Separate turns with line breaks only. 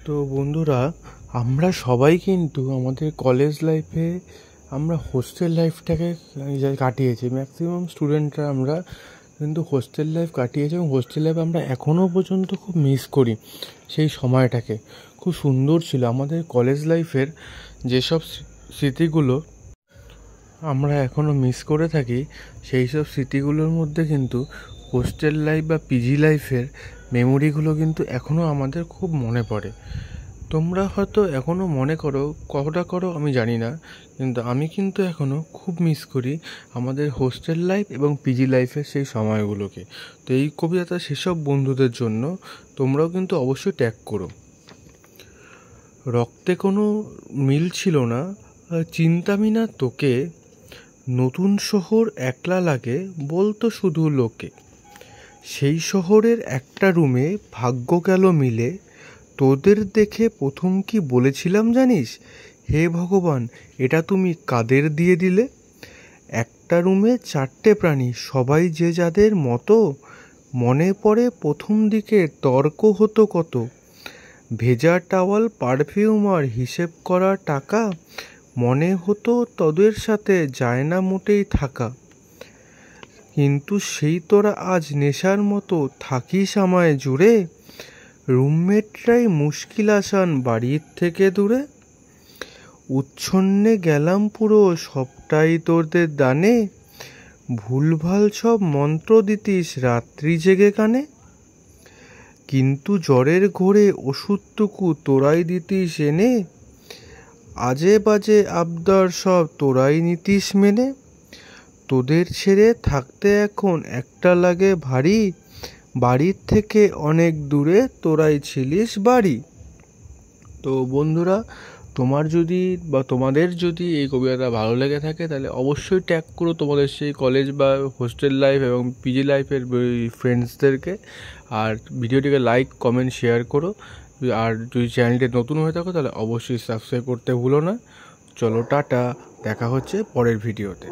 তো বন্ধুরা, আমরা সবাই কিন্তু আমাদের কলেজ লাইফে আমরা হোস্টেল লাইফটাকে কাটিয়েছি। ম্যাক্সিমাম স্টুডেন্টরা আমরা কিন্তু হোস্টেল লাইফ কাটিয়েছি এবং হোস্টেল লাইফ আমরা এখনও পর্যন্ত খুব মিস করি। সেই সময়টাকে খুব সুন্দর ছিল। আমাদের কলেজ লাইফের যেসব স্মৃতিগুলো আমরা এখনও মিস করে থাকি, সেই সব স্মৃতিগুলোর মধ্যে কিন্তু হোস্টেল লাইফ বা পিজি লাইফের মেমোরিগুলো কিন্তু এখনও আমাদের খুব মনে পড়ে। তোমরা হয়তো এখনও মনে করো, কতটা করো আমি জানি না, কিন্তু আমি কিন্তু এখনও খুব মিস করি আমাদের হোস্টেল লাইফ এবং পিজি লাইফের সেই সময়গুলোকে। তো এই কবিতাটা সেসব বন্ধুদের জন্য, তোমরাও কিন্তু অবশ্যই ট্যাগ করো। রক্তে কোনো মিল ছিল না, চিন্তামি না তোকে, নতুন শহর একলা লাগে বলতো শুধু লোকে। সেই শহরের একটা রুমে ভাগ্য গেল মিলে, তোদের দেখে প্রথম কি বলেছিলাম জানিস? হে ভগবান, এটা তুমি কাদের দিয়ে দিলে? একটা রুমে 4টে প্রাণী, সবাই যে যাদের মতো। মনে পড়ে প্রথম দিকে তর্ক হতো কত। ভেজা টাওয়াল, পারফিউম আর হিসেব করা টাকা, মনে হতো তোদের সাথে যায় না মোটেই থাকা। কিন্তু সেই তোরা আজ নেশার মতো থাকিস আমায় জুড়ে, রুমমেটরাই মুশকিল আসান বাড়ির থেকে দূরে। উচ্ছন্নে গেলাম পুরো সবটাই তোদের দানে, ভুলভাল সব মন্ত্র দিতিস রাত্রি জেগে কানে। কিন্তু জ্বরের ঘোরে ওষুধটুকু তোরাই দিতিস এনে, আজে বাজে আবদার সব তোরাই নিতিস মেনে। তোদের ছেড়ে থাকতে এখন একটা লাগে ভারী, বাড়ির থেকে অনেক দূরে তোরাই ছিলিস বাড়ি। তো বন্ধুরা, তোমাদের যদি এই কবিতাটা ভালো লেগে থাকে, তাহলে অবশ্যই ট্যাগ করো তোমাদের সেই কলেজ বা হোস্টেল লাইফ এবং পিজি লাইফের ফ্রেন্ডসদেরকে। আর ভিডিওটিকে লাইক, কমেন্ট, শেয়ার করো। আর যদি চ্যানেলটি নতুন হয়ে থাকো তাহলে অবশ্যই সাবস্ক্রাইব করতে ভুলো না। চলো টাটা, দেখা হচ্ছে পরের ভিডিওতে।